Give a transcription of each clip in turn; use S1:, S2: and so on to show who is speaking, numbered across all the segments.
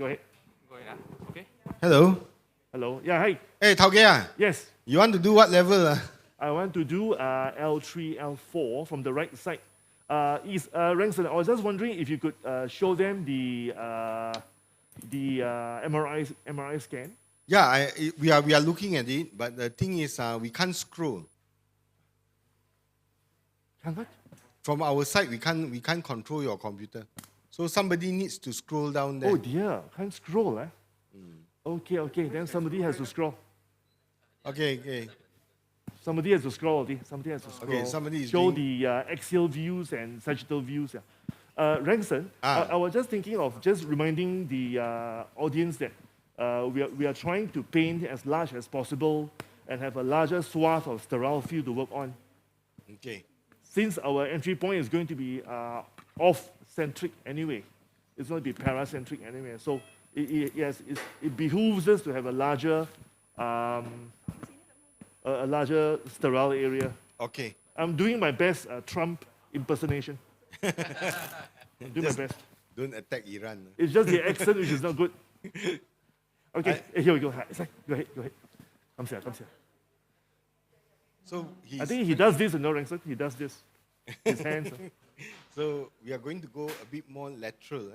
S1: Go ahead.
S2: Go ahead. Okay.
S3: Hello.
S1: Hello. Yeah, hi.
S3: Hey, Tao Ge,
S1: Yes,
S3: you want to do what level?
S1: I want to do L3, L4 from the right side. Ranson, I was just wondering if you could show them the MRI scan.
S3: Yeah, we are looking at it, but the thing is, we can't scroll.
S1: Can't what?
S3: From our side, we can't control your computer. So somebody needs to scroll down there.
S1: Oh dear, can't scroll, eh? Okay, then somebody has to scroll.
S3: Okay.
S1: Somebody has to scroll. Somebody has to scroll.
S3: Okay, somebody is
S1: show
S3: doing-
S1: the axial views and sagittal views. Yeah. Ranson, I was just thinking of just reminding the audience that we are trying to paint as large as possible and have a larger swath of sterile field to work on.
S3: Okay.
S1: Since our entry point is going to be off-centric anyway, it's going to be paracentric anyway. So it behooves us to have a larger sterile area.
S3: Okay.
S1: I'm doing my best Trump impersonation. I'm doing my best.
S3: Don't attack Iran.
S1: It's just the accent which is not good. Okay, here we go. Go ahead. Come here.
S3: So
S1: I think he does this, Ranson. He does this. His hands.
S3: So we are going to go a bit more lateral.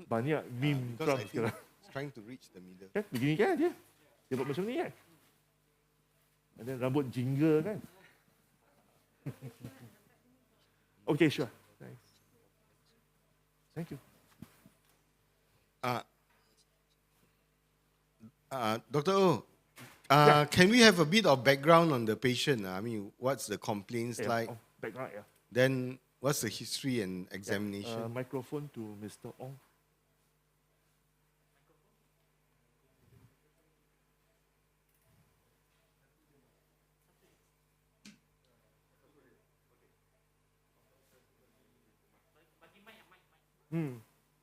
S1: Banyak meme
S3: Because I
S1: Trump
S3: think
S1: sekarang.
S3: it's trying to reach the middle.
S1: Kan, begini kan dia. Dia buat macam ni kan. And then rambut jingga kan. Okay, sure. Thanks. Thank you.
S3: Dr. O, can we have a bit of background on the patient? I mean, what's the complaints like?
S1: Background, yeah.
S3: Then what's the history and examination?
S1: Microphone to Mr. Ong.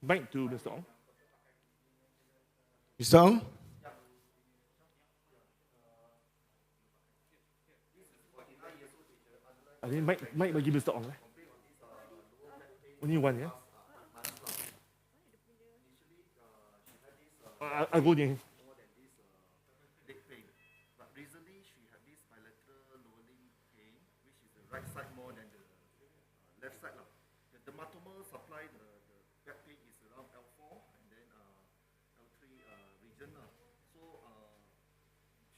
S1: Mic to Mr. Ong.
S3: Mr. Ong?
S1: I think mic bagi Mr. Ong. Only one, yeah? I'll go near him.
S4: Leg pain. But recently she had this bilateral lower limb pain, which is the right side more than the left side. The dermatomal supply, the back pain is around L4 and then L3 region. So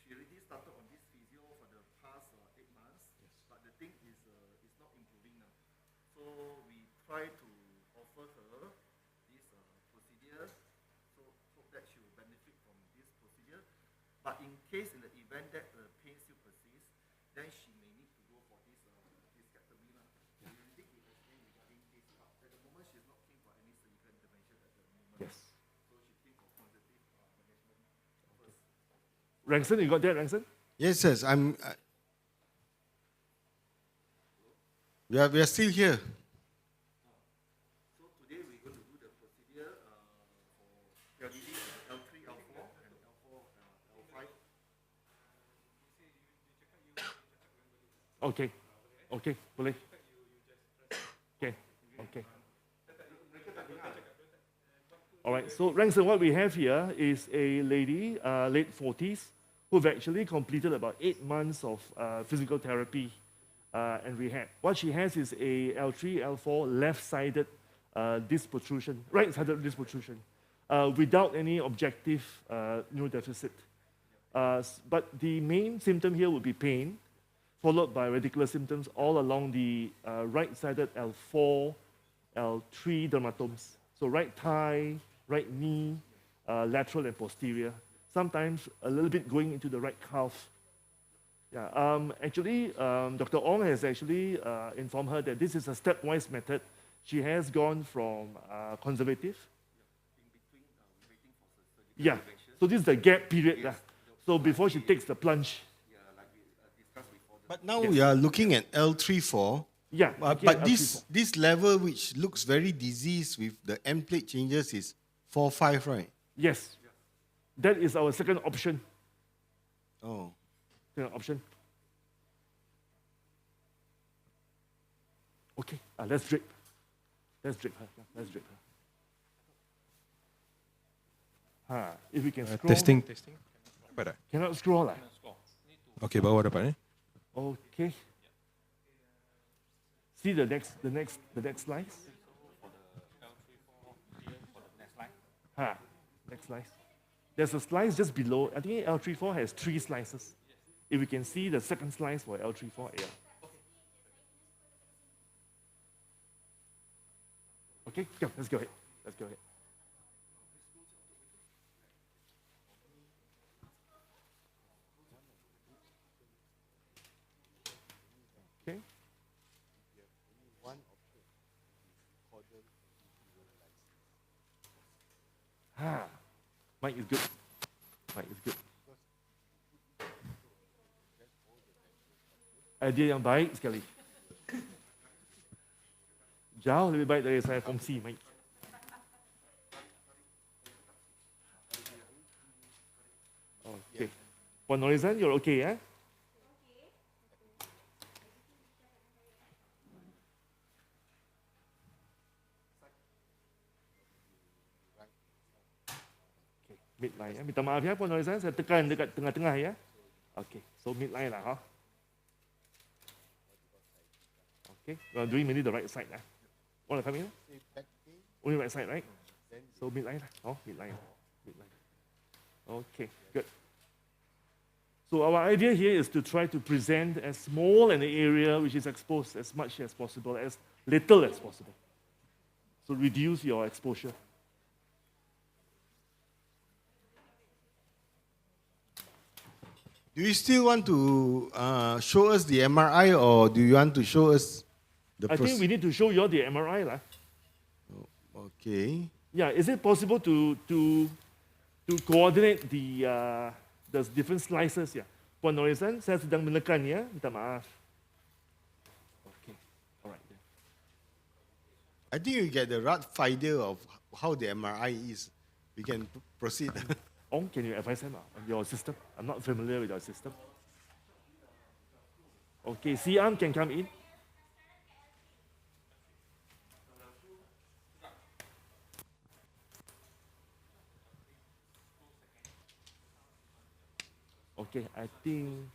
S4: she already started on this physio for the past 8 months, but the thing is it's not improving now. So we try to offer her this procedure. Hope that she will benefit from this procedure. But in case, in the event that the pain still persists, then she may need to go for this discectomy. We already give explain regarding this. At the moment, she's not keen for any surgical intervention at the moment.
S1: Yes.
S4: So she keen for conservative management first.
S1: Ranson, you got that, Ranson?
S3: Yes. We are still here.
S4: So today we're going to do the procedure for PLDD, L3, L4, and L4, L5.
S1: Okay, boleh. Okay. All right, so Ranson, what we have here is a lady, late 40s, who've actually completed about 8 months of physical therapy and rehab. What she has is a L3, L4 left-sided disc protrusion, right-sided disc protrusion, without any objective neurodeficit. But the main symptom here would be pain, followed by radicular symptoms all along the right-sided L4, L3 dermatomes. So right thigh, right knee, lateral and posterior. Sometimes a little bit going into the right calf. Yeah. Actually, Dr. Ong has actually informed her that this is a stepwise method. She has gone from conservative.
S4: In between, waiting for surgical
S1: Yeah.
S4: intervention.
S1: So this is the gap period.
S4: Yes.
S1: So before she takes the plunge.
S4: Yeah, like we discussed before.
S3: But now we are looking at L3-4.
S1: Yeah.
S3: But this level, which looks very diseased with the end plate changes, is 4-5, right?
S1: Yes. That is our second option.
S3: Oh.
S1: Second option. Okay. Let's drape. Let's drape her. Yeah, let's drape her. If we can scroll.
S2: Testing. Dapat tak?
S1: Cannot scroll lah.
S2: Okay, bawah dapat
S1: Okay. See the next slice. Next slice. There's a slice just below. I think L34 has 3 slices. If we can see the second slice for L34, yeah. Okay, go, let's go ahead. Let's go ahead. Okay. Mike is good. Mike is good. Idea yang baik sekali. Jauh lebih baik dari saya kongsi, Mike. Okay. Puan Norizan, you're okay, eh? Okay, midline, ya. Minta maaf ya, Puan Norizan, saya tekan dekat tengah-tengah, ya. Okay, so midline lah, ha. Okay, we are doing mainly the right side, lah. Want to come in? Only right side, right? So midline lah. Oh, midline. Midline. Okay, good. So our idea here is to try to present as small an area which is exposed as much as possible, as little as possible. So reduce your exposure.
S3: Do you still want to show us the MRI, or do you want to show us the
S1: I think we need to show you all the MRI lah.
S3: Okay.
S1: Yeah, is it possible to coordinate the different slices? Yeah. Puan Norizan, saya sedang menekan ya, minta maaf. Okay, alright.
S3: I think you get the rough idea of how the MRI is. We can proceed.
S1: Ong, can you advise him on your system? I'm not familiar with your system. Okay, Siam can come in. Okay, I think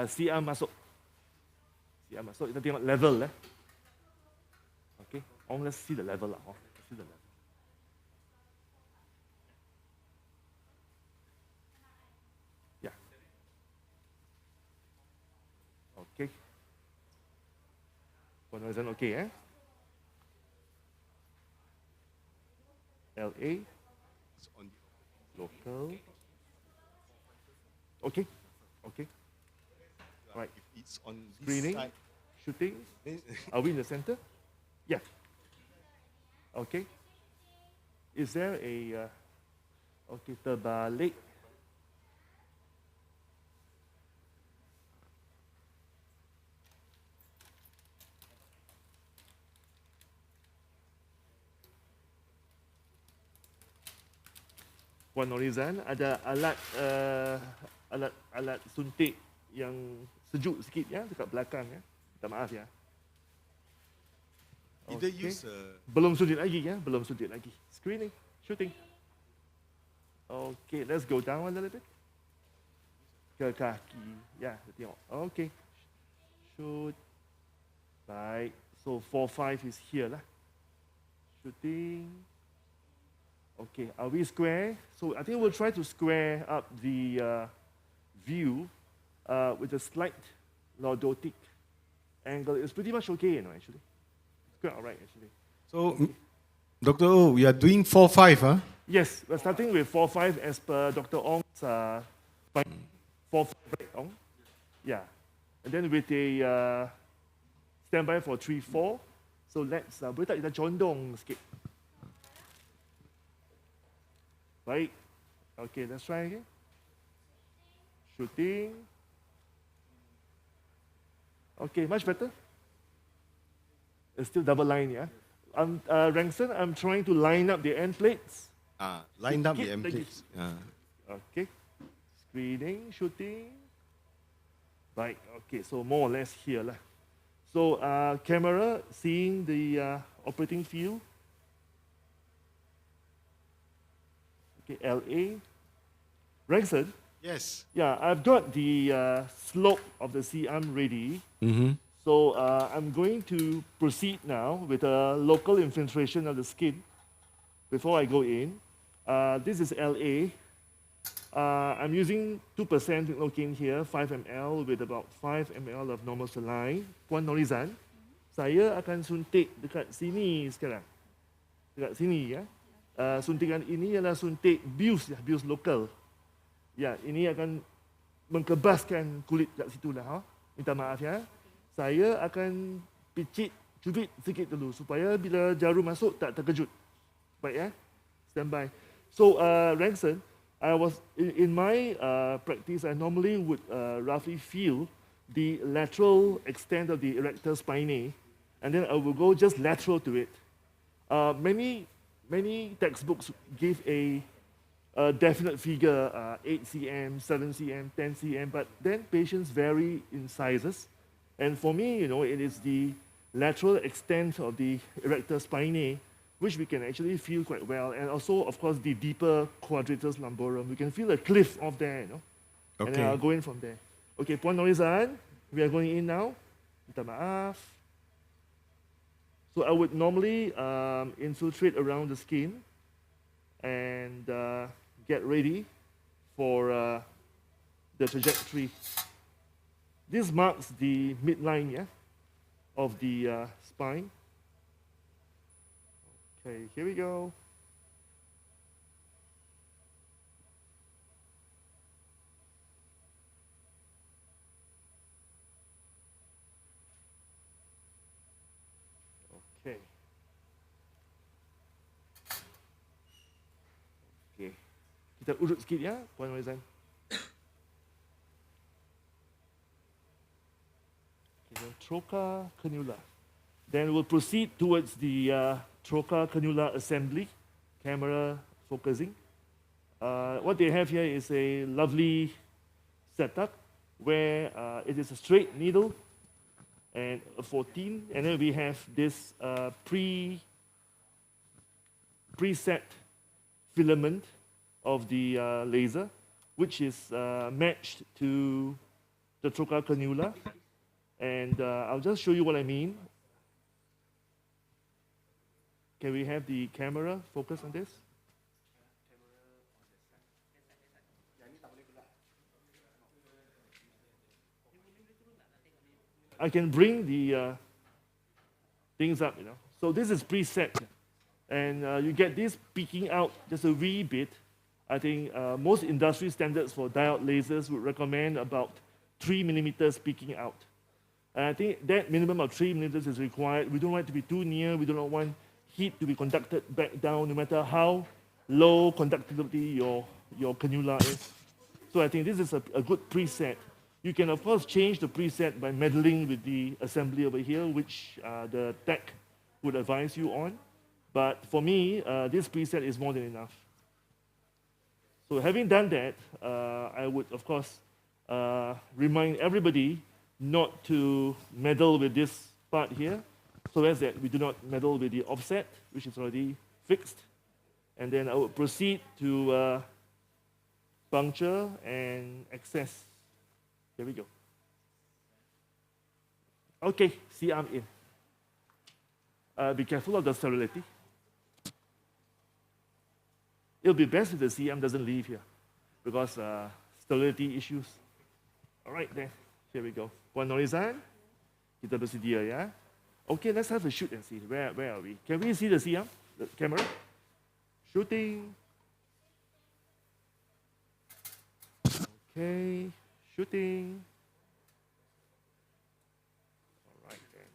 S1: Siam masuk. Siam masuk. Kita tengok level eh. Okay. Ong, let's see the level lah. Let's see the level. Yeah. Okay. Puan Norizan okay eh? LA. Local. Okay. Okay. Right.
S3: If it's on this
S1: Screening.
S3: side,
S1: Shooting. Are we in the center? Yeah. Okay. Is there a okay, terbalik? Puan Norizan, ada alat suntik yang sejuk sikit ya dekat belakang ya. Minta maaf ya.
S3: either
S1: Okay.
S3: use
S1: Belum suntik lagi ya, belum suntik lagi. Screening, shooting. Okay, let's go down a little bit. Ke kaki, ya, kita tengok. Okay, shoot. Baik, so 4-5 is here lah. Shooting. Okay, are we square? So I think we'll try to square up the view with a slight lordotic angle. It's pretty much okay, actually. It's quite all right, actually.
S3: So, Dr. O, we are doing 4-5, huh?
S1: Yes, we're starting with 4-5 as per Dr. Ong's 4-5, right, Ong? Yeah. And then with a standby for 3-4. So let's, boleh tak kita condong sikit? Baik. Okay, let's try again. Shooting. Okay, much better. It's still double line, yeah? Rangson, I'm trying to line up the end plates.
S3: Lined up the
S1: Keep
S3: end
S1: like
S3: plates.
S1: Okay. Screening, shooting. Right, okay, so more or less here. Lah. So camera seeing the operating field. Okay, LA. Rangson,
S3: Yes.
S1: yeah, I've got the slope of the C-arm ready.
S3: Mm-hmm.
S1: So I'm going to proceed now with a local infiltration of the skin before I go in. This is LA. I'm using 2% lidocaine here, 5 ml with about 5 ml of normal saline. Puan Norizan, saya akan suntik dekat sini sekarang. Dekat sini ya. Suntikan ini adalah suntik bius ya, bius lokal. Ya, ini akan mengkebaskan kulit kat situ lah. Ha? Minta maaf ya. Saya akan cubit sikit dulu supaya bila jarum masuk tak terkejut. Baik ya. Stand by. So, Rangson, I was in my practice, I normally would roughly feel the lateral extent of the erector spinae, and then I will go just lateral to it. Many textbooks give a definite figure, 8 cm, 7 cm, 10 cm, but then patients vary in sizes. And for me, it is the lateral extent of the erector spinae which we can actually feel quite well. And also, of course, the deeper quadratus lumborum. We can feel a cliff off there,
S3: Okay.
S1: And then I'll go in from there. Okay, Puan Norizan, we are going in now. Minta maaf. So I would normally infiltrate around the skin and get ready for the trajectory. This marks the midline, yeah, of the spine. Okay, here we go. Okay. Okay. Kita urut sikit ya, Puan Norizan. Okay, trocar cannula. Then we'll proceed towards the trocar cannula assembly, camera focusing. What they have here is a lovely setup where it is a straight needle and a 14, and then we have this preset filament of the laser, which is matched to the trocar cannula. And I'll just show you what I mean. Can we have the camera focus on this? I can bring the things up, So this is preset. And you get this peeking out just a wee bit. I think most industry standards for diode lasers would recommend about 3 millimeters peeking out. And I think that minimum of 3 millimeters is required. We don't want it to be too near. We do not want heat to be conducted back down, no matter how low conductivity your cannula is. So I think this is a good preset. You can, of course, change the preset by meddling with the assembly over here, which the tech would advise you on. But for me, this preset is more than enough. So having done that, I would, of course, remind everybody not to meddle with this part here, so as that we do not meddle with the offset, which is already fixed. And then I will proceed to puncture and access. Here we go. Okay, C-arm in. Be careful of the sterility. it'll be best if the CM doesn't leave here because sterility issues. All right, then, here we go. Puan Norizan, kita bersedia, ya. Okay, let's have a shoot and see. Where are we? Can we see the CM, the camera? Shooting. Okay, shooting. All right, then.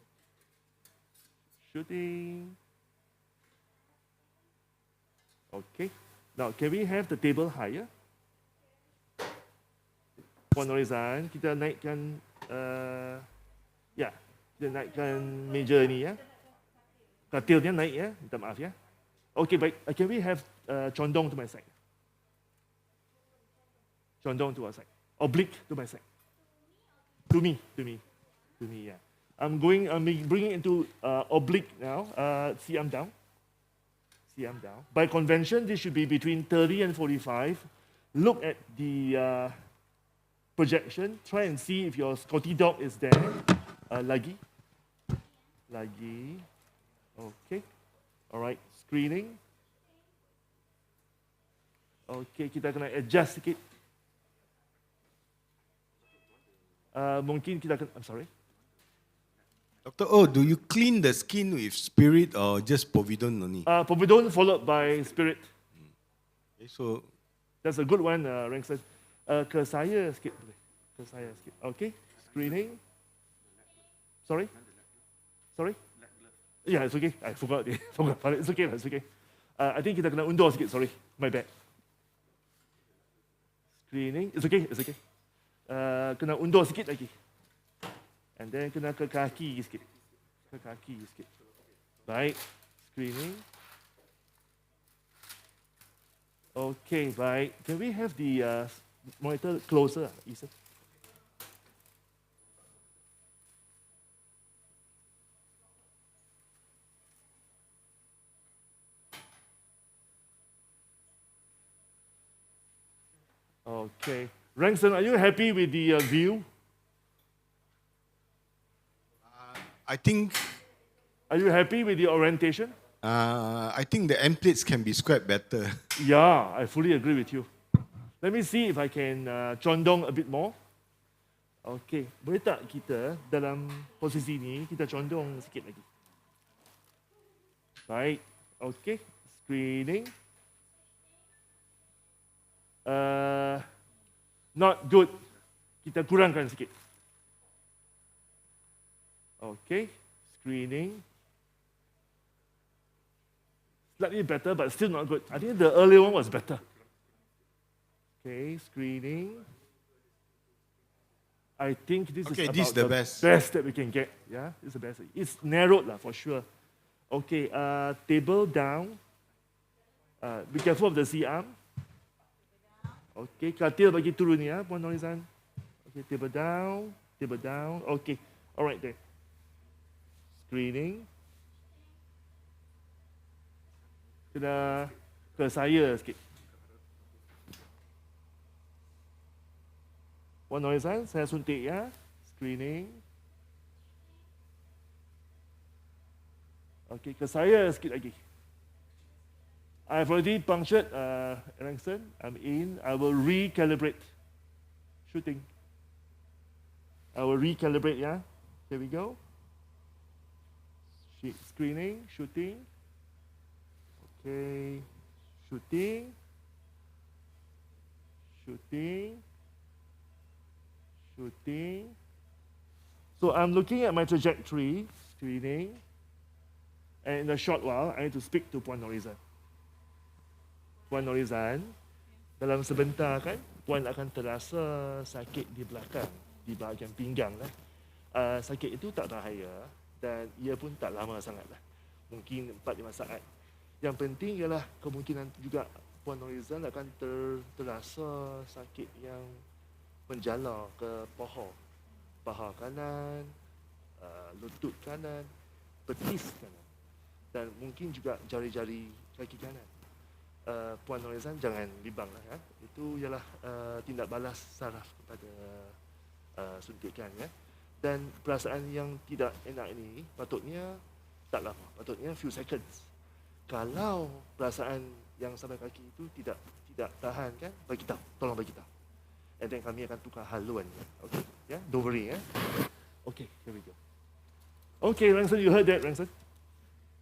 S1: Shooting. Okay. Now, can we have the table higher? Puan Norizan, kita naikkan, ya, kita naikkan meja ni ya. Katilnya naik ya, minta maaf ya. Okay, baik. Can we have condong to my side? Condong to our side. Oblique to my side. To me, yeah. I'm bringing into oblique now. See, I'm down. By convention, this should be between 30 and 45. Look at the projection. Try and see if your Scotty dog is there. Lagi. Okay. All right. Screening. Okay, kita kena adjust sikit. Mungkin kita akan, I'm sorry.
S3: Dr. Oh, do you clean the skin with spirit or just povidone only?
S1: Povidone followed by spirit.
S3: Okay, so
S1: That's a good one, Rangson. Ke saya sikit boleh. Okay, screening. Sorry? Yeah, it's okay. I forgot. It's okay. I think kita kena undur sikit, sorry. My bad. Screening. It's okay. Kena undur sikit lagi. And then kena ke kaki sikit. Baik. Screening. Okay, baik. Can we have the monitor closer, Ethan? Okay. Rangson, are you happy with the view?
S3: I think
S1: Are you happy with the orientation?
S3: I think the end plates can be squared better.
S1: Yeah, I fully agree with you. Let me see if I can condong a bit more. Okay, boleh tak kita dalam posisi ni, kita condong sikit lagi. Baik, okay. Screening. Not good. Kita kurangkan sikit. Okay, screening. Slightly better, but still not good. I think the earlier one was better. Okay, screening. I think this
S3: Okay,
S1: is
S3: this
S1: about
S3: the
S1: the
S3: best.
S1: that we can get. Yeah, it's the best. It's narrowed lah for sure. Okay, table down. Be careful of the C-arm. Okay, katil bagi turun ya, Puan Norizan. Okay, table down. Okay, all right there. Screening. Kena ke saya sikit. Puan Norizan, saya suntik ya. Screening. Okay, ke saya sikit lagi. I've already punctured Rangson. I'm in. I will recalibrate. Shooting. I will recalibrate, yeah. Here we go. Screening, shooting. Okay. Shooting. So I'm looking at my trajectory, screening. And in a short while, I need to speak to Puan Norizan. Puan Norizan, dalam sebentar kan, Puan akan terasa sakit di belakang, di bahagian pinggang lah. Sakit itu tak bahaya dan ia pun tak lama sangat lah. Mungkin 4-5 saat. Yang penting ialah kemungkinan juga Puan Norizan akan terasa sakit yang menjala ke paha kanan, lutut kanan, betis kanan dan mungkin juga jari-jari kaki kanan. Puan Norizan jangan bimbang lah ya. Itu ialah tindak balas saraf kepada suntikan ya. Dan perasaan yang tidak enak ini patutnya tak lama, patutnya few seconds. Kalau perasaan yang sampai kaki itu tidak tahan kan, bagi tahu, tolong bagi tahu. And then kami akan tukar haluannya. Okay, yeah, don't worry, yeah. Okay, here we go. Okay, Ranson, you heard that, Ranson?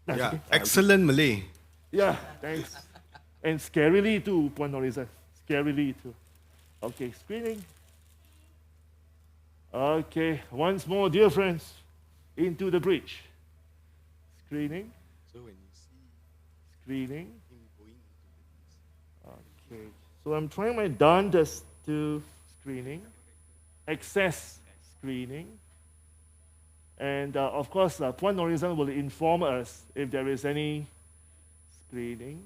S1: Nice,
S3: Yeah,
S1: okay.
S3: excellent Malay.
S1: Yeah, thanks. And scarily too, Puan Norizan. Scarily too. Okay, screening. Okay, once more, dear friends, into the bridge. Screening,
S3: So when you see
S1: screening.
S3: him going into the
S1: Okay, so I'm trying my darndest to screening, access screening. And of course, Puan Norizan will inform us if there is any screening.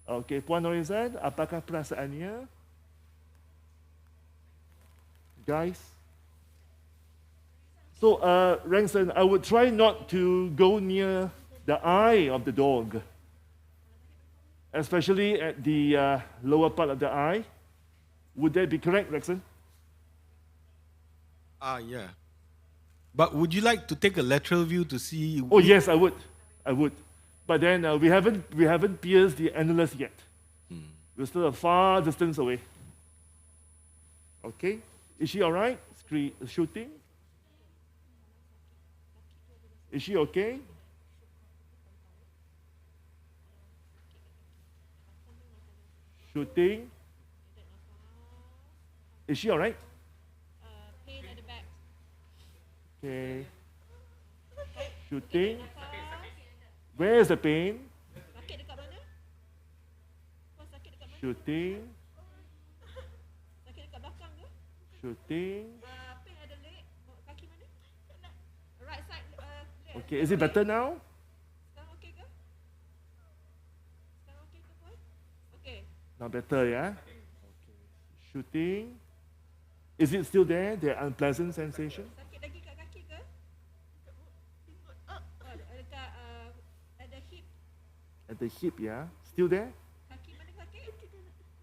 S1: Okay, Puan Norizan, apakah perasaannya? Guys? So, Ranson, I would try not to go near the eye of the dog, especially at the lower part of the eye. Would that be correct, Ranson?
S3: yeah. But would you like to take a lateral view to see?
S1: Oh yes, I would. I would. But then we haven't pierced the annulus yet. We're still a far distance away. Okay, is she all right? Shooting. Is she okay? Shooting. Is she all right?
S5: Pain at the back.
S1: Okay. Shooting. Where is the pain?
S5: Sakit dekat mana? Kau sakit dekat mana?
S1: Shooting.
S5: Sakit dekat belakang ke?
S1: Shooting.
S5: Pain ada leg. Kaki mana? Right side leg.
S1: Okay, is it better now?
S5: Sekarang okey ke? Sekarang okey ke Puan? Okey.
S1: Now better, yeah? Okay. Shooting. Is it still there, the unpleasant sensation?
S5: Sakit lagi kat kaki ke? Dekat at the hip.
S1: At the hip, yeah? Still there?
S5: Kaki mana sakit?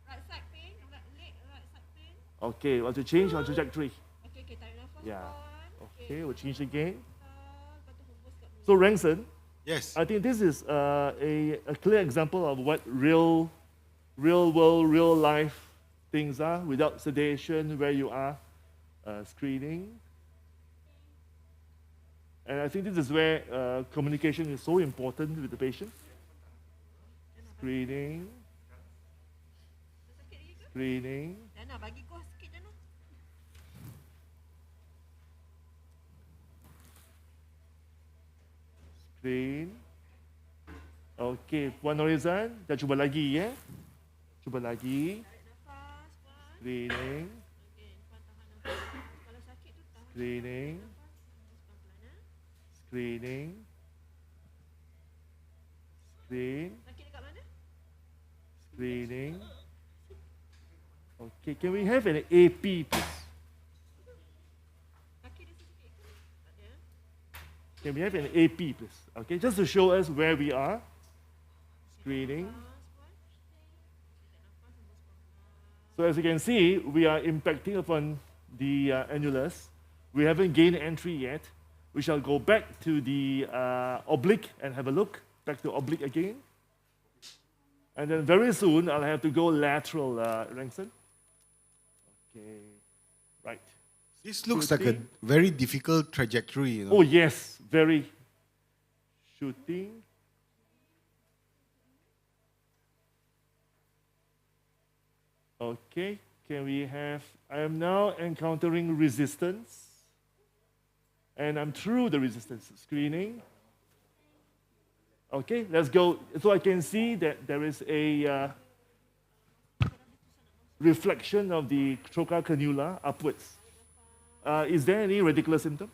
S5: Right side pain. Leg right side pain.
S1: Okay, want to change our trajectory?
S5: Okey, tarik nafas
S1: Yeah.
S5: Puan.
S1: Okay, we'll change again.
S5: Lepas tu hembus kat mulut.
S1: So, Ranson,
S3: Yes.
S1: I think this is a clear example of what real world, real life things are without sedation, where you are, screening. And I think this is where communication is so important with the patient. Screening,
S5: Sakit lagi ke?
S1: screening.
S5: Dana, bagi kau sikit Dana.
S1: Screen. Okay, Puan Norizan, dah cuba lagi ya. Cuba lagi.
S5: Tarik nafas Puan.
S1: Screening,
S5: Okey, Puan tahan nafas. Kalau sakit tu tahan
S1: screening,
S5: nafas. Hembus pelan-pelan.
S1: screening. Screen,
S5: Sakit dekat mana?
S1: screening. Okay, can we have an AP, please?
S5: Kaki dia sakit ke? Tak ada.
S1: Can we have an AP, please? Okay, just to show us where we are. Screening.
S5: Nafas Puan. Tarik nafas, hembus pelan-pelan.
S1: So as you can see, we are impacting upon the annulus. We haven't gained entry yet. We shall go back to the oblique and have a look. Back to oblique again. And then very soon, I'll have to go lateral, Ranson. Okay, right.
S3: This looks like a very difficult trajectory. You know?
S1: Oh yes, very. Shooting. Okay, can we have, I am now encountering resistance. And I'm through the resistance screening. Okay, let's go. So I can see that there is a reflection of the trocar cannula upwards. Is there any radicular symptom?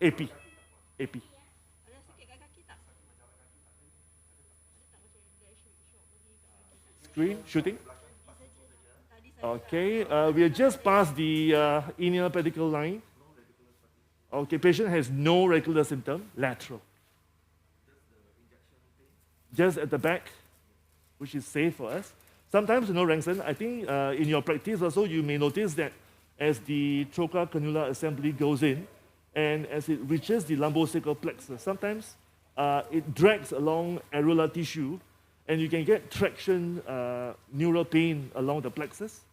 S1: AP. AP.
S5: Ada sakit kat kaki tak? Ada tak macam dia shock lagi kat kaki?
S1: Screen, shooting.
S5: Tadi saya
S1: Okay, we are just past the inner pedicle line. Okay, patient has no radicular symptom, lateral. Just at the back, which is safe for us. Sometimes, you know, Ranson, I think in your practice also, you may notice that as the trocar cannula assembly goes in, and as it reaches the lumbosacral plexus, sometimes it drags along areolar tissue, and you can get traction neural pain along the plexus.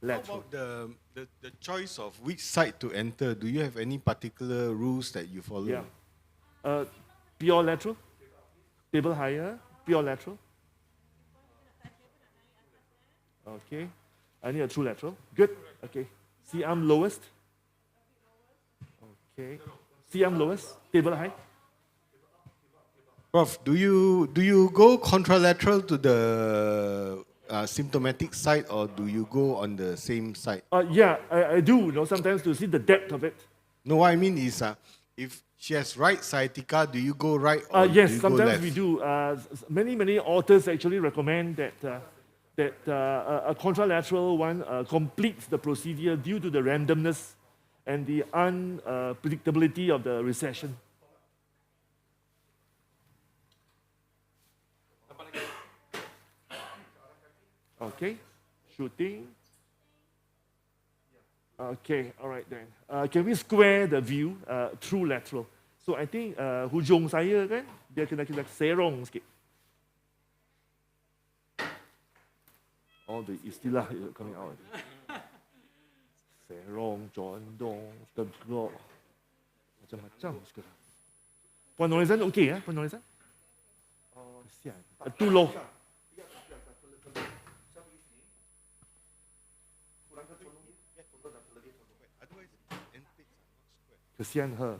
S3: How
S1: Lateral.
S3: about the choice of which side to enter? Do you have any particular rules that you follow?
S1: Yeah. Pure lateral. Table higher. Pure lateral. Okay. I need a true lateral. Good. Okay. C arm lowest. Okay. C arm lowest. Table high.
S3: Prof, do you go contralateral to the symptomatic side, or do you go on the same side?
S1: Yeah, I do. You know, sometimes to see the depth of it.
S3: No, what I mean is, if she has right sciatica, do you go right or do
S1: Yes,
S3: you go
S1: sometimes
S3: left?
S1: we do. Many authors actually recommend that a contralateral one completes the procedure due to the randomness and the unpredictability of the recession. Okay, shooting. Okay, all right then. Can we square the view through lateral? So I think hujung saya kan, dia kena serong sikit. All the istilah coming out. Serong, condong, tegak. Macam-macam sekarang. Puan Norizan okey ya, Puan Norizan? Kesian. Too low. Kesian her.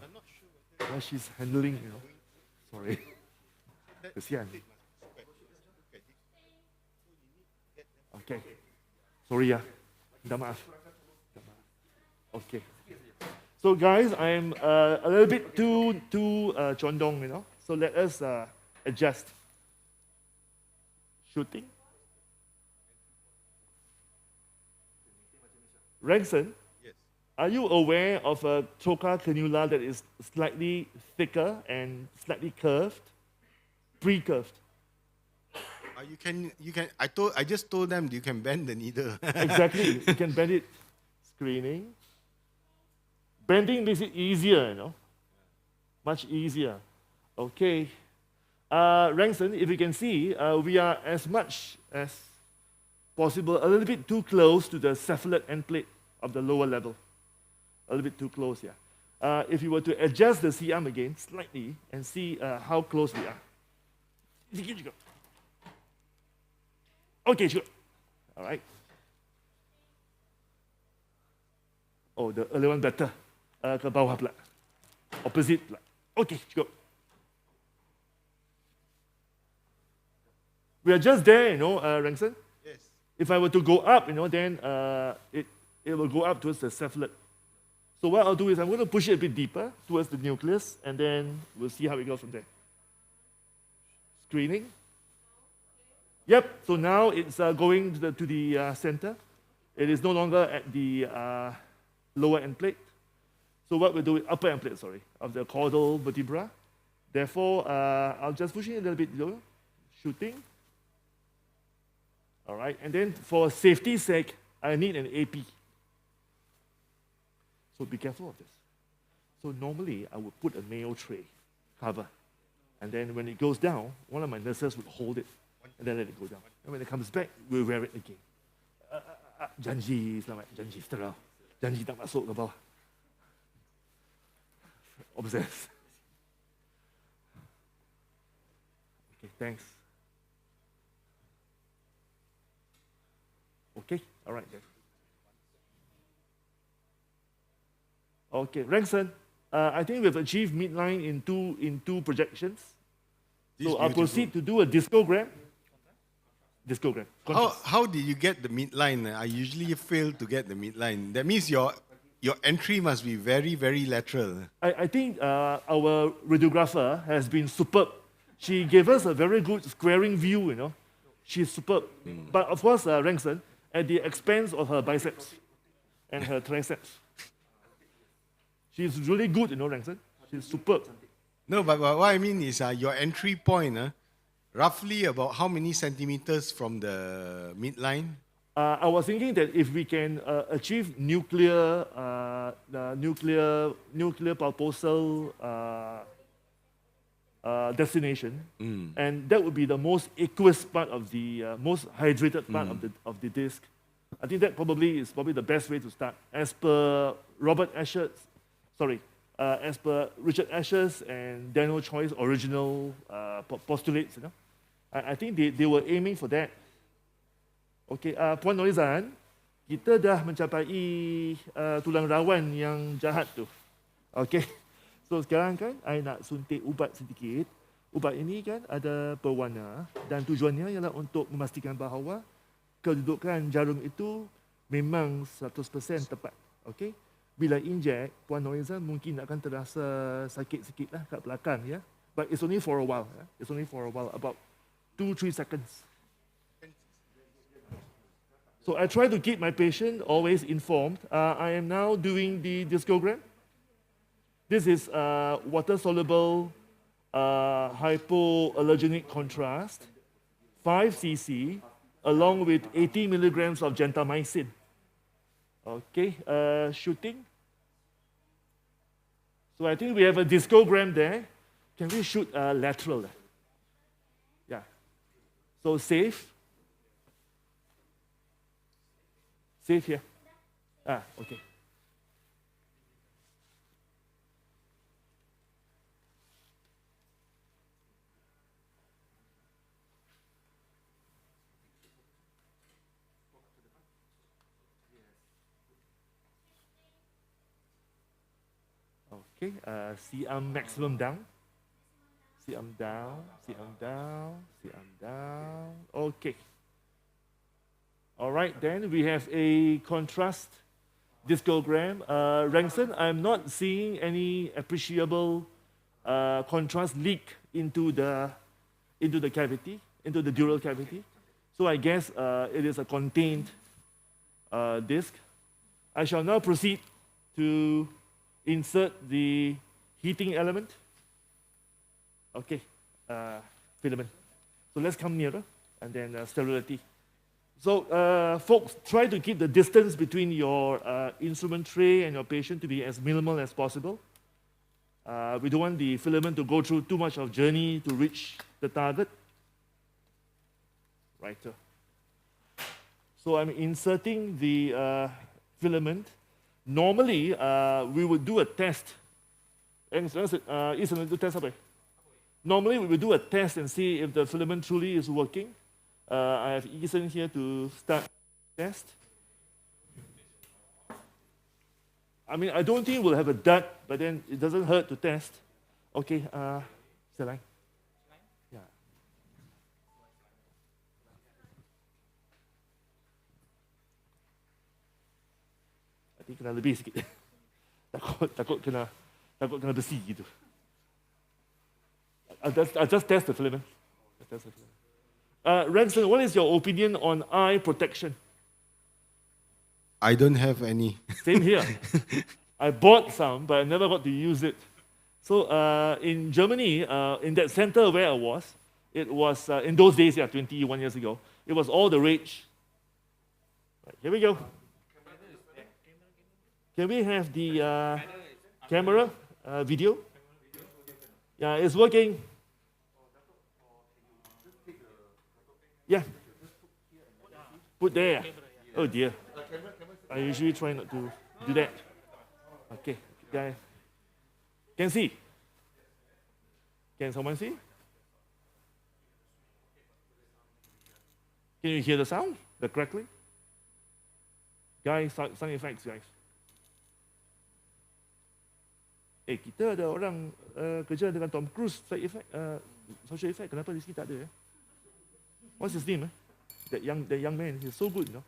S1: Well, she's handling, you know. Sorry. Kesian. Okay. Sorry ya. Minta maaf. Okay. So guys, I'm a little bit too condong, you know. So let us adjust. Shooting. Ranson,
S3: Yes.
S1: are you aware of a trocar cannula that is slightly thicker and slightly curved? Pre-curved.
S3: I just told them you can bend the needle.
S1: Exactly. You can bend it. Screening. Bending makes it easier, you know. Much easier. Okay. Ranson, if you can see, we are as much as possible a little bit too close to the cephalad end plate of the lower level. A little bit too close, yeah. If you were to adjust the C-arm again slightly and see how close we are. Okay, sure. All right. Oh, the early one better. Ke bawah pula. Opposite pula. Okay, cukup. We are just there, you know, Ranson.
S3: Yes.
S1: If I were to go up, you know, then it will go up towards the cephalad. So what I'll do is I'm going to push it a bit deeper towards the nucleus, and then we'll see how it goes from there. Screening. Yep, so now it's going to the center. It is no longer at the lower end plate. So what we'll do is upper end plate, sorry, of the caudal vertebra. Therefore, I'll just push it a little bit lower. Shooting. All right, and then for safety's sake, I need an AP. So be careful of this. So normally, I would put a nail tray cover. And then when it goes down, one of my nurses would hold it and then let it go down. And when it comes back, we'll wear it again. Janji, selamat. Janji, seterah. Janji tak masuk ke bawah. Obsessed. Okay, thanks. Okay, all right then. Okay, Ranson, I think we've achieved midline in two projections.
S3: This
S1: So I'll
S3: beautiful.
S1: proceed to do a discogram. Discogram.
S3: How did you get the midline? I usually fail to get the midline. That means your entry must be very, very lateral.
S1: I think our radiographer has been superb. She gave us a very good squaring view, you know. She's superb. But of course, Ranson, at the expense of her biceps and her triceps. She's really good, you know, Ranson. She's superb.
S3: No, but what I mean is your entry point, roughly about how many centimeters from the midline?
S1: I was thinking that if we can achieve nuclear pulposal destination, and that would be the most aqueous part of the most hydrated part of the disc. I think that probably is the best way to start, as per as per Richard Asher's and Daniel Choi's original postulates. You know, I think they were aiming for that. Okay, Puan Norizan, kita dah mencapai tulang rawan yang jahat tu. Okay, so sekarang kan, I nak suntik ubat sedikit. Ubat ini kan ada berwarna dan tujuannya ialah untuk memastikan bahawa kedudukan jarum itu memang 100% tepat. Okay, bila inject, Puan Norizan mungkin akan terasa sakit sikit lah kat belakang ya. But it's only for a while. Ya? It's only for a while, about 2-3 seconds. So I try to keep my patient always informed. I am now doing the discogram. This is water-soluble hypoallergenic contrast, 5 cc, along with 80 milligrams of gentamicin. Okay, shooting. So I think we have a discogram there. Can we shoot lateral? Yeah. So safe. Safe here. Okay. Okay, see arm maximum down. See arm down, see arm down, see arm down. Okay. All right, then we have a contrast discogram. Rangson, I'm not seeing any appreciable contrast leak into the cavity, into the dural cavity. So I guess it is a contained disc. I shall now proceed to insert the heating element. Okay, filament. So let's come nearer, and then sterility. So folks, try to keep the distance between your instrument tray and your patient to be as minimal as possible. We don't want the filament to go through too much of journey to reach the target. Right. So I'm inserting the filament. Normally, we would do a test. Normally, we would do a test and see if the filament truly is working. I have Eason here to start test. I mean, I don't think we'll have a dud, but then it doesn't hurt to test. Okay, Selai. Yeah. I think kena lebih sikit. takut kena besi gitu. I'll just test the filament. Ranson, what is your opinion on eye protection?
S3: I don't have any.
S1: Same here. I bought some, but I never got to use it. So in Germany, in that center where I was, it was, in those days, 21 years ago, it was all the rage. Right, here we go. Can we have the camera video? Yeah, it's working. Yeah. Put there. Oh dear. I usually try not to do that. Okay, guy. Can see? Can someone see? Can you hear the sound? The crackling? Guys, sound effects, guys. Kita ada orang kerja dengan Tom Cruise social effect. Kenapa di sini tak ada? What's his name? That young man. He's so good, you know.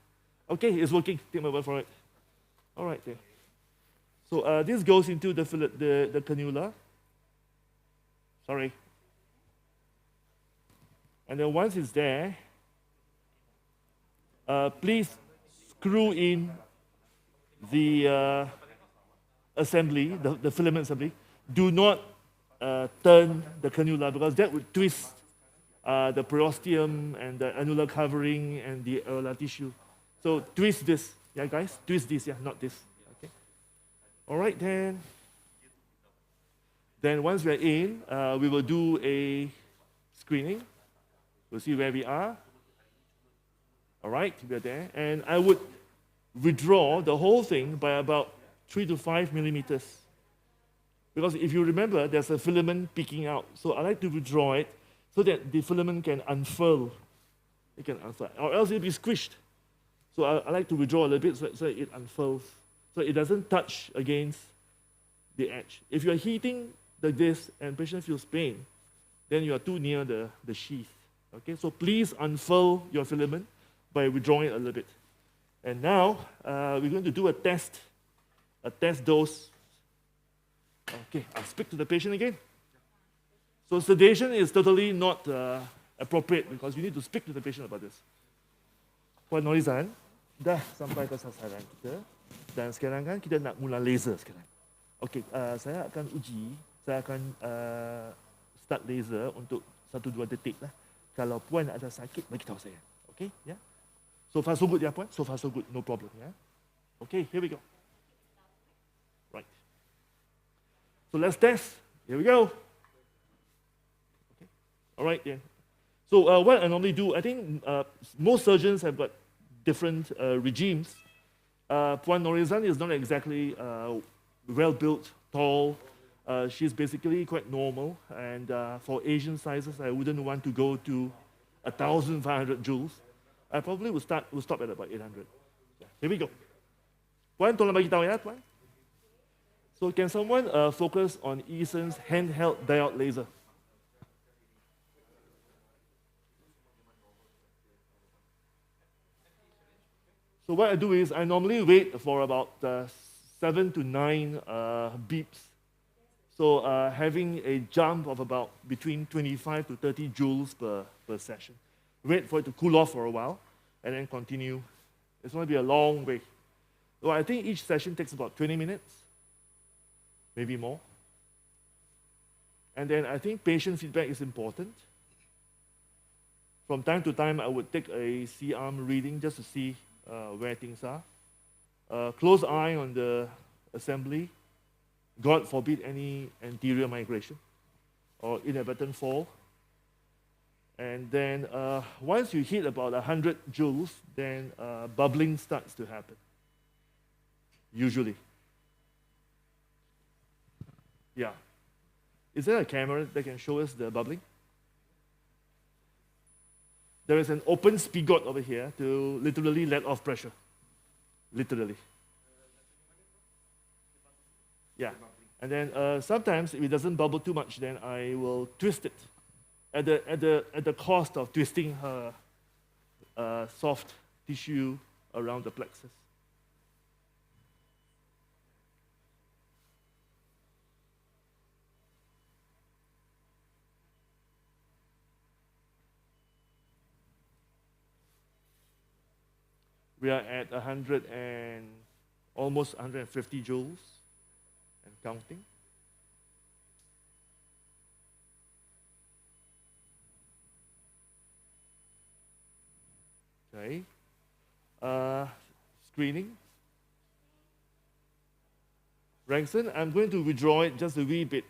S1: Okay, it's working. Take my word for it. All right, there. So this goes into the cannula. Sorry. And then once it's there, please screw in the assembly, the filament assembly. Do not turn the cannula because that would twist the periosteum and the annular covering and the areolar tissue. So twist this, yeah, guys? Twist this, yeah, not this. Okay. All right, then. Then once we're in, we will do a screening. We'll see where we are. All right, we're there. And I would withdraw the whole thing by about 3 to 5 millimeters. Because if you remember, there's a filament peeking out. So I like to withdraw it so that the filament can unfurl. It can unfurl, or else it'll be squished. So I like to withdraw a little bit so it unfurls, so it doesn't touch against the edge. If you're heating the disc and patient feels pain, then you are too near the sheath. Okay, so please unfurl your filament by withdrawing it a little bit. And now we're going to do a test dose. Okay, I'll speak to the patient again. So sedation is totally not appropriate because you need to speak to the patient about this. Puan Norizan, dah sampai ke sasaran kita dan sekarang kan kita nak mula laser sekarang. Okey, saya akan uji, saya akan start laser untuk 1-2 detik lah. Kalau puan ada sakit, bagi tahu saya. Okey, ya. Yeah? So far so good ya puan? So far so good, no problem ya. Yeah? Okay, here we go. Right. So let's test. Here we go. Okay. All right then. So what I normally do, I think most surgeons have got different regimes. Puan Norizan is not exactly well-built, tall. She's basically quite normal. And for Asian sizes, I wouldn't want to go to 1,500 joules. I probably will stop at about 800. Yeah. Here we go. Puan, tolong bagi tahu ya, Puan. So can someone focus on Eason's handheld diode laser? So what I do is I normally wait for about 7 to 9 beeps. So having a jump of about between 25 to 30 joules per session. Wait for it to cool off for a while and then continue. It's going to be a long way. So I think each session takes about 20 minutes, maybe more. And then I think patient feedback is important. From time to time, I would take a C-arm reading just to see where things are. Close eye on the assembly. God forbid any anterior migration or inadvertent fall. And then once you hit about 100 joules, then bubbling starts to happen, usually. Yeah. Is there a camera that can show us the bubbling? There is an open spigot over here to literally let off pressure. Literally. Yeah. And then sometimes if it doesn't bubble too much, then I will twist it at the cost of twisting her soft tissue around the plexus. We are at 100 and almost 150 joules and counting. Okay. Screening. Ranson, I'm going to withdraw it just a wee bit.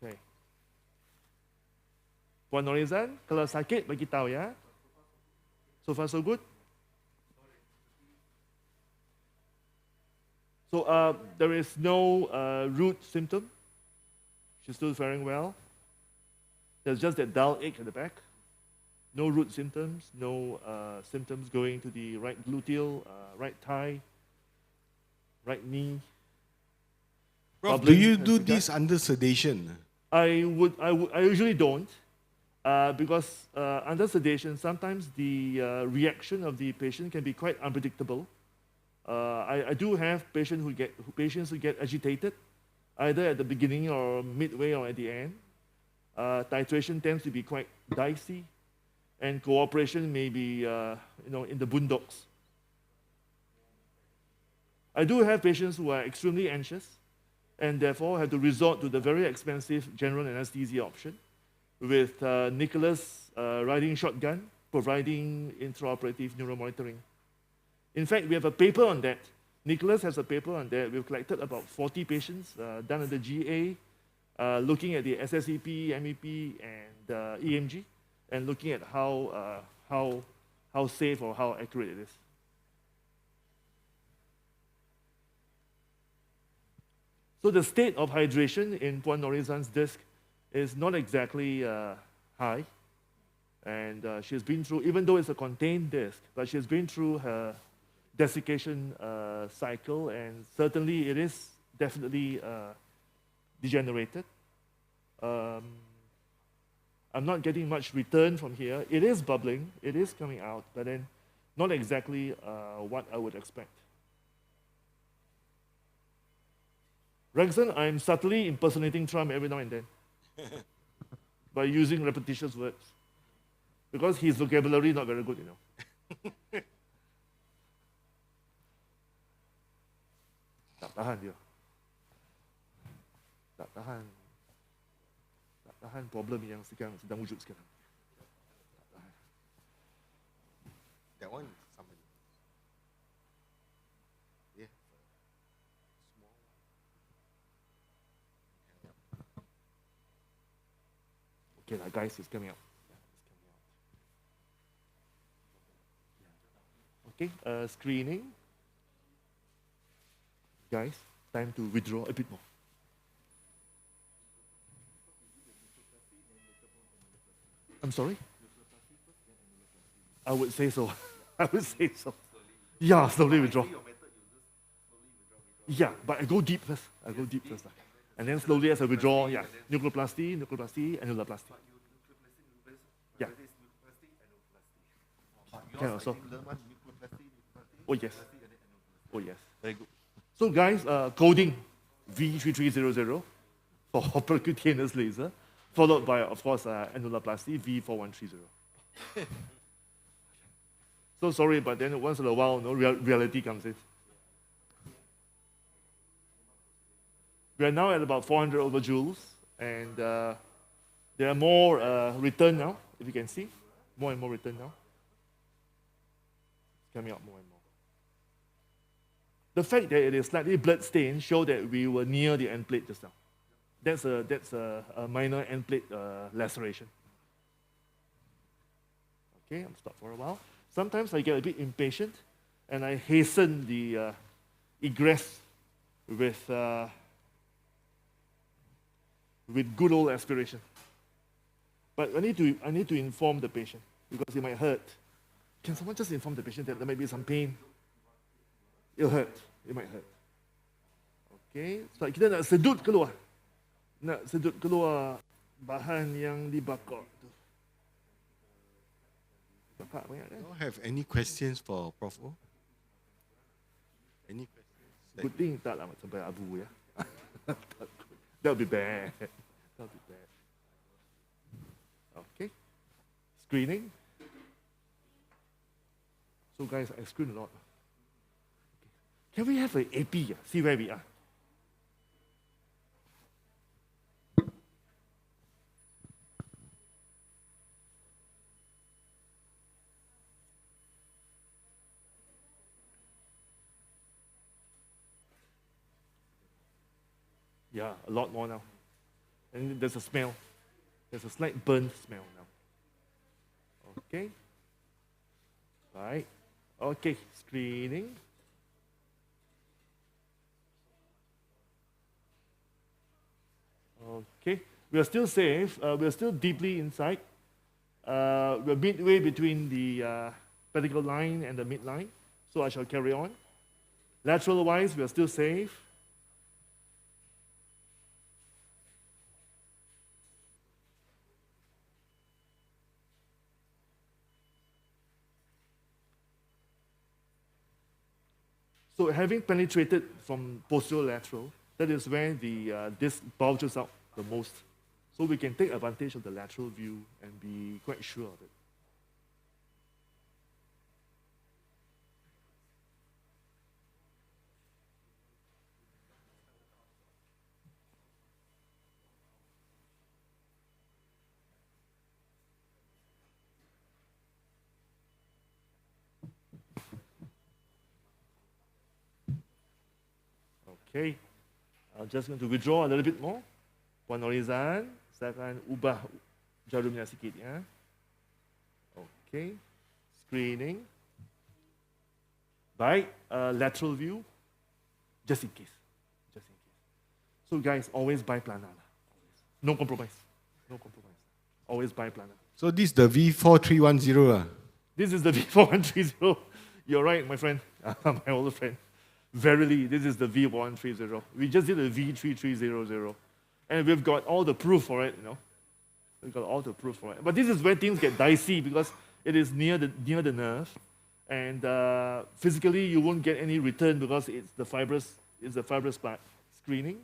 S1: Okay. Puan Norizan, kalau sakit, bagi tahu ya. So far, so good? So there is no root symptom. She's still faring well. There's just that dull ache at the back. No root symptoms, no symptoms going to the right gluteal, right thigh, right knee.
S3: Prof, do you do this under sedation?
S1: I usually don't. Because under sedation, sometimes the reaction of the patient can be quite unpredictable. I do have patients who get agitated, either at the beginning or midway or at the end. Titration tends to be quite dicey, and cooperation may be in the boondocks. I do have patients who are extremely anxious, and therefore have to resort to the very expensive general anesthesia option, with Nicholas riding shotgun, providing intraoperative neuromonitoring. In fact, we have a paper on that. Nicholas has a paper on that. We've collected about 40 patients done at the GA, looking at the SSEP, MEP, and EMG, and looking at how safe or how accurate it is. So the state of hydration in Puan Norizan's disc is not exactly high. And she's been through, even though it's a contained disc, but she's been through her desiccation cycle, and certainly it is definitely degenerated. I'm not getting much return from here. It is bubbling, it is coming out, but then not exactly what I would expect. Rengson, I'm subtly impersonating Trump every now and then by using repetitious words. Because his vocabulary not very good, you know. Tak tahan dia. Tak tahan. Tak tahan problem yang sedang wujud sekarang. Tak tahan.
S3: That one, somebody. Yeah. Small one.
S1: Okay lah, guys, it's coming out. Okay, screening. Guys, time to withdraw a bit more. I'm sorry? I would say so. I would say so. Yeah, slowly withdraw. Yeah, but I go deep first. And then slowly as I withdraw, yeah, nucleoplasty, annuloplasty. Yeah. Can also. Oh yes. Oh yes. Very good. So guys, coding V3300 for percutaneous laser, followed by, of course, annuloplasty V4130. So sorry, but then once in a while, no reality comes in. We are now at about 400 overjoules, and there are more return now, if you can see. More and more return now. It's coming out more and more. The fact that it is slightly blood stained shows that we were near the end plate just now. That's a minor end plate laceration. Okay, I'm stopped for a while. Sometimes I get a bit impatient, and I hasten the egress with good old aspiration. But I need to inform the patient because it might hurt. Can someone just inform the patient that there might be some pain? It'll hurt. It might hurt. Okay, so kita nak sedut keluar. Nak sedut keluar bahan yang dibakar tu. Bakar banyak kan?
S3: Do you have any questions for Prof. O? Any questions?
S1: Good thing tak lah sampai abu ya. That would be bad. That would be bad. Okay. Screening. So guys, I screen a lot. Can we have an AP? See where we are. Yeah, a lot more now. And there's a smell. There's a slight burnt smell now. Okay. Right. Okay, screening. Okay, we are still safe. We are still deeply inside. We're midway between the pedicle line and the midline, so I shall carry on. Lateral-wise, we are still safe. So having penetrated from posterolateral, that is where the disc bulges out the most. So we can take advantage of the lateral view and be quite sure of it. Okay. I'm just going to withdraw a little bit more. Puan Norizan, saya akan ubah jarumnya sikit ya. Okay. Screening. Baik, lateral view, just in case. Just in case. So guys, always buy planner. Always. No compromise. No compromise. Always buy planner.
S3: So this is the V4310.
S1: This is the V4130. You're right, my friend. My older friend. Verily, this is the V4130. We just did a V3300. And we've got all the proof for it, you know. We've got all the proof for it. But this is where things get dicey because it is near the nerve. And physically, you won't get any return because it's the fibrous part. Screening.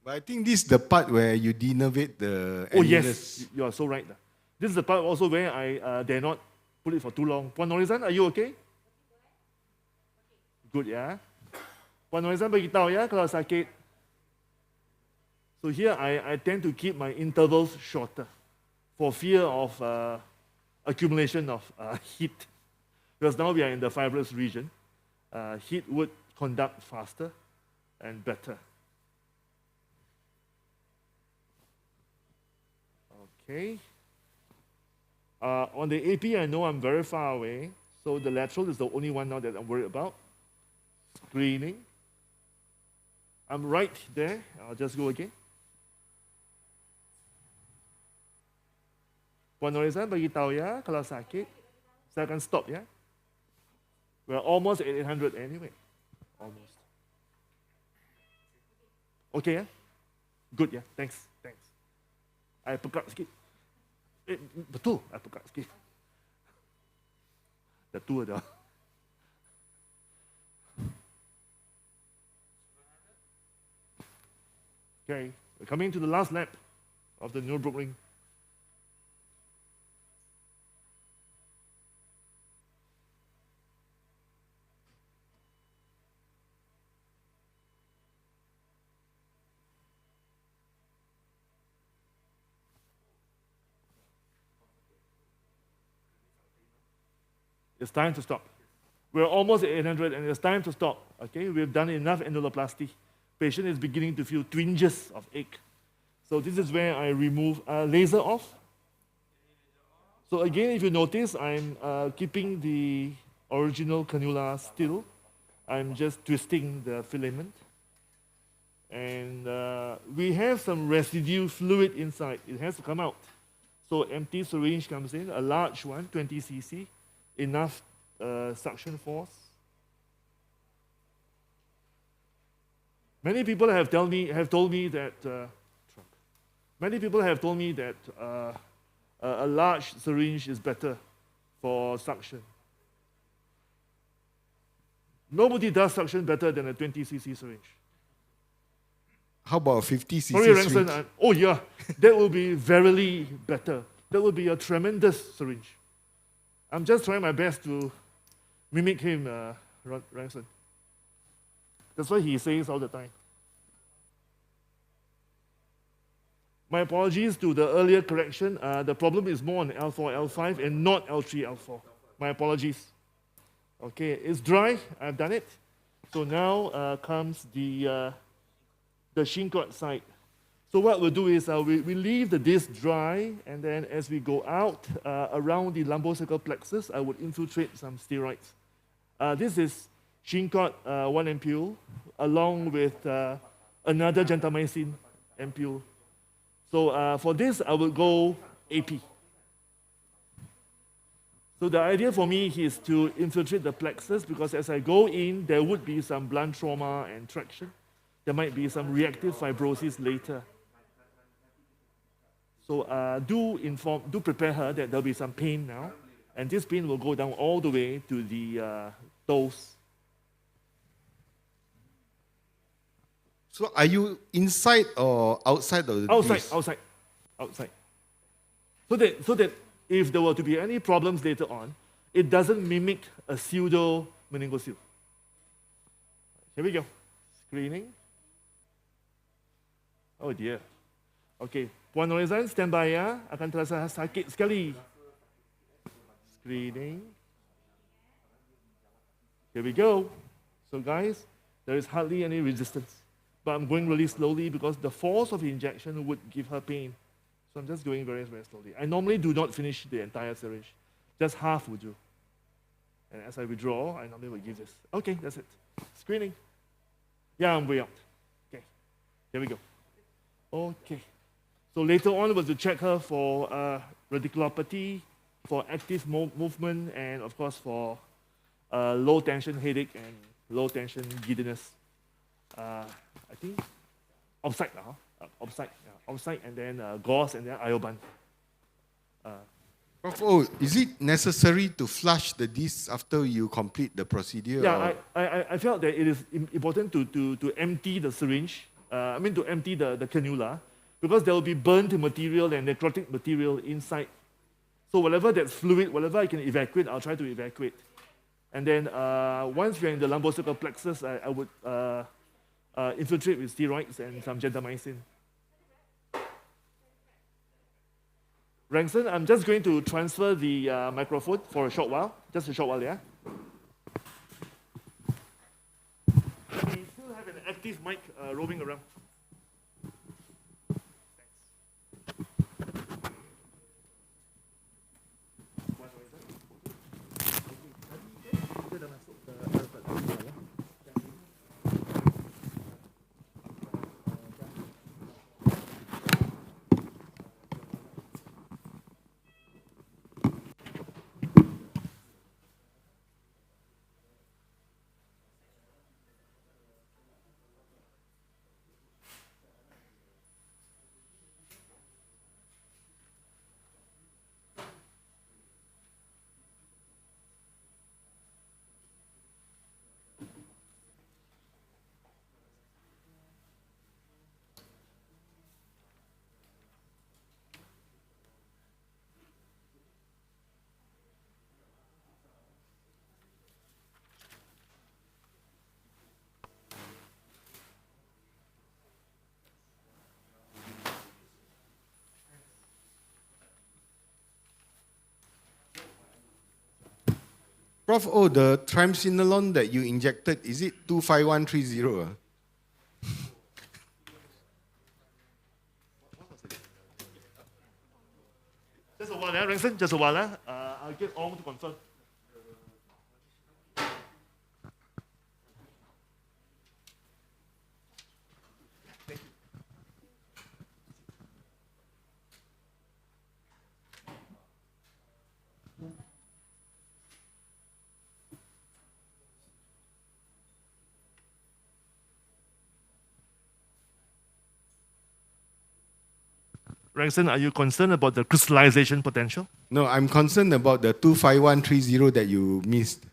S3: But I think this is the part where you denervate the
S1: Oh,
S3: annulus.
S1: yes, you are so right. This is the part also where I dare not put it for too long. Puan Norizan, are you okay? Good, yeah. Puan Norizan, beritahu ya kalau sakit. So here, I tend to keep my intervals shorter for fear of accumulation of heat. Because now we are in the fibrous region. Heat would conduct faster and better. Okay. On the AP, I know I'm very far away, so the lateral is the only one now that I'm worried about. Screening. I'm right there. I'll just go again. Puan Norizan, beritahu ya kalau sakit. Saya akan stop ya. We're almost at 800 anyway. Almost. Okay, yeah? Good, yeah? Thanks. I pekat sikit. Betul, I pekat sikit. Dah tua dah. Okay, we're coming to the last lap of the Nürburgring ring. It's time to stop. We're almost at 800 and it's time to stop. Okay, we've done enough annuloplasty. Patient is beginning to feel twinges of ache. So this is where I remove laser off. So again, if you notice, I'm keeping the original cannula still. I'm just twisting the filament. And we have some residue fluid inside. It has to come out. So empty syringe comes in, a large one, 20 cc. Enough suction force. Many people have told me that a large syringe is better for suction. Nobody does suction better than a 20 cc syringe.
S3: How about 50 cc
S1: Sorry,
S3: syringe?
S1: Ranson. Oh yeah, that will be verily better. That will be a tremendous syringe. I'm just trying my best to mimic him, Ranson. That's what he says all the time. My apologies to the earlier correction. The problem is more on L4, L5 and not L3, L4. My apologies. Okay, it's dry. I've done it. So now comes the shin cord side. So what we'll do is we leave the disc dry, and then as we go out around the lumbosacral plexus, I would infiltrate some steroids. This is shin cord 1 ampule, along with another gentamicin ampule. So for this, I will go AP. So the idea for me is to infiltrate the plexus, because as I go in, there would be some blunt trauma and traction. There might be some reactive fibrosis later. So do prepare her that there'll be some pain now, and this pain will go down all the way to the toes.
S3: So are you inside or outside of the disc?
S1: Outside. So that if there were to be any problems later on, it doesn't mimic a pseudo meningocele. Here we go. Screening. Oh dear. Okay, Puan Norizan, stand by ya. Akan terasa sakit sekali. Screening. Here we go. So guys, there is hardly any resistance. but I'm going really slowly because the force of the injection would give her pain. So I'm just going very, very slowly. I normally do not finish the entire syringe. Just half would do. And as I withdraw, I normally will give this. Okay, that's it. Screening. Yeah, I'm way out. Okay, here we go. Okay. So later on, we'll to check her for radiculopathy, for active movement, and of course for low tension headache and low tension giddiness. I think offside, offside, offside, and then gauze, and then ioban.
S3: Prof. Oh, is it necessary to flush the disc after you complete the procedure?
S1: Yeah, I felt that it is important to empty the syringe, to empty the cannula, because there will be burnt material and necrotic material inside. So whatever that's fluid, whatever I can evacuate, I'll try to evacuate. And then once we're in the lumbosacral plexus, I would infiltrate with steroids and some gentamicin. Rangson, I'm just going to transfer the microphone for a short while, just a short while, yeah? We still have an active mic roaming around.
S3: Prof. Oh, the triamcinolone that you injected, is it 25130?
S1: Just a while, Rangson, just a while. I'll get on to confirm. Rangson, are you concerned about the crystallization potential?
S3: No, I'm concerned about the 25130 that you missed.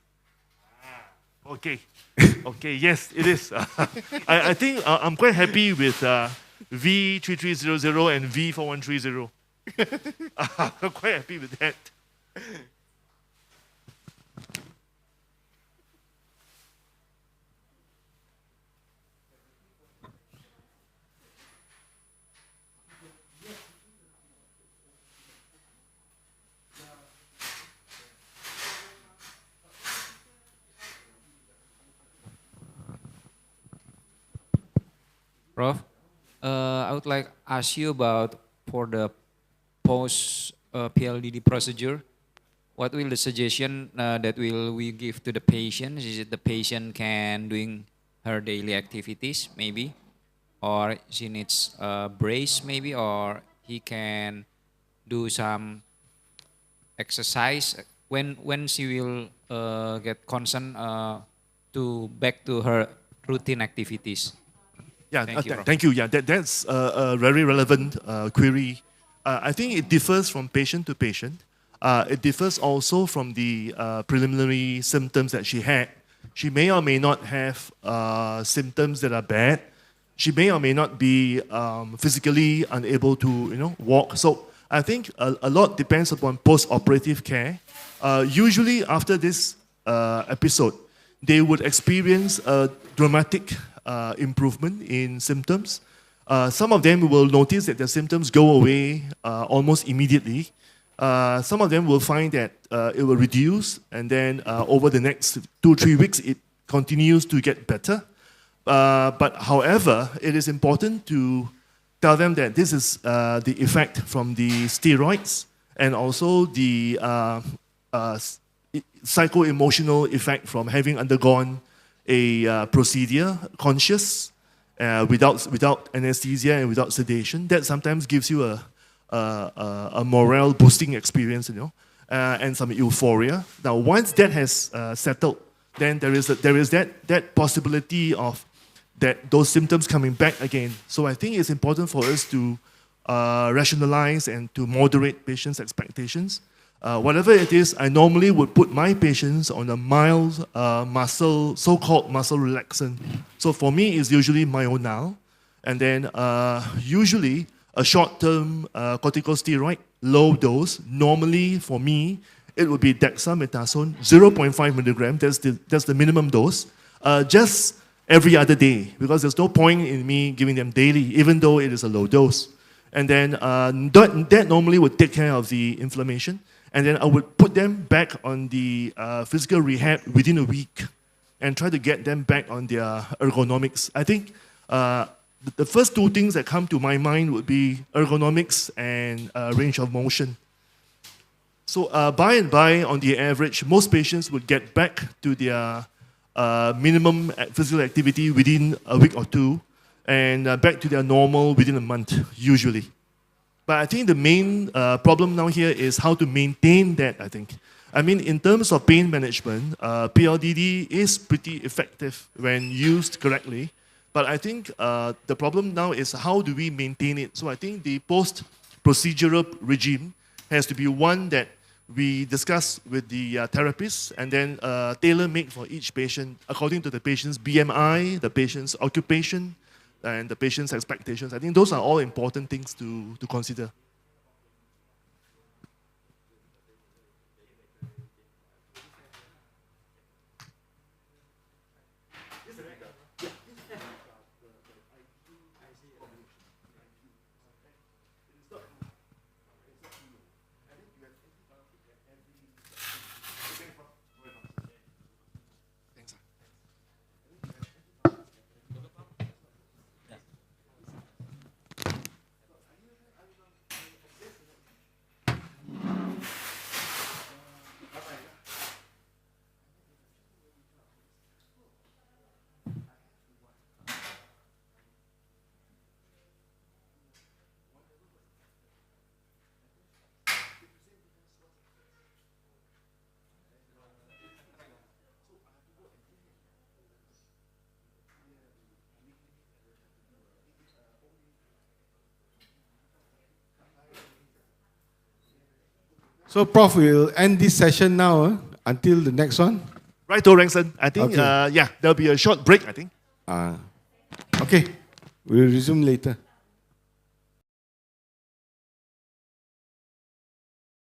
S1: Okay. Okay, yes, it is. I think I'm quite happy with V3300 and V4130. I'm quite happy with that.
S6: Prof, I would like to ask you about for the post PLDD procedure. What will the suggestion that will we give to the patient? Is it the patient can doing her daily activities maybe, or she needs a brace maybe, or he can do some exercise when she will get consent to back to her routine activities.
S1: Yeah,
S6: Thank you, Prof.
S1: thank you. Yeah, that's a very relevant query. I think it differs from patient to patient. It differs also from the preliminary symptoms that she had. She may or may not have symptoms that are bad. She may or may not be physically unable to, walk. So I think a lot depends upon post-operative care. Usually after this episode, they would experience a dramatic improvement in symptoms. Some of them will notice that their symptoms go away almost immediately. Some of them will find that it will reduce, and then over the next 2-3 weeks, it continues to get better. But however, it is important to tell them that this is the effect from the steroids and also the psycho-emotional effect from having undergone a procedure, conscious, without anesthesia and without sedation. That sometimes gives you a morale boosting experience, and some euphoria. Now, once that has settled, then there is that possibility of those symptoms coming back again. So I think it's important for us to rationalize and to moderate patients' expectations. Whatever it is, I normally would put my patients on a mild so-called muscle relaxant. So for me, it's usually Myonal, and then usually a short-term corticosteroid, low dose. Normally for me, it would be dexamethasone, 0.5 milligram. That's the minimum dose. Just every other day, because there's no point in me giving them daily, even though it is a low dose. And then that normally would take care of the inflammation. And then I would put them back on the physical rehab within a week and try to get them back on their ergonomics. I think the first two things that come to my mind would be ergonomics and range of motion. So by and by, on the average, most patients would get back to their minimum physical activity within a week or two, and back to their normal within a month, usually. But I think the main problem now here is how to maintain that, I think. I mean, in terms of pain management, PLDD is pretty effective when used correctly. But I think the problem now is how do we maintain it? So I think the post-procedural regime has to be one that we discuss with the therapists and then tailor-make for each patient according to the patient's BMI, the patient's occupation, and the patient's expectations. I think those are all important things to consider.
S3: So, Prof, we'll end this session now until the next one.
S1: Right, Rangson. I think,
S3: Okay.
S1: there'll be a short break, I think.
S3: Okay, we'll resume later.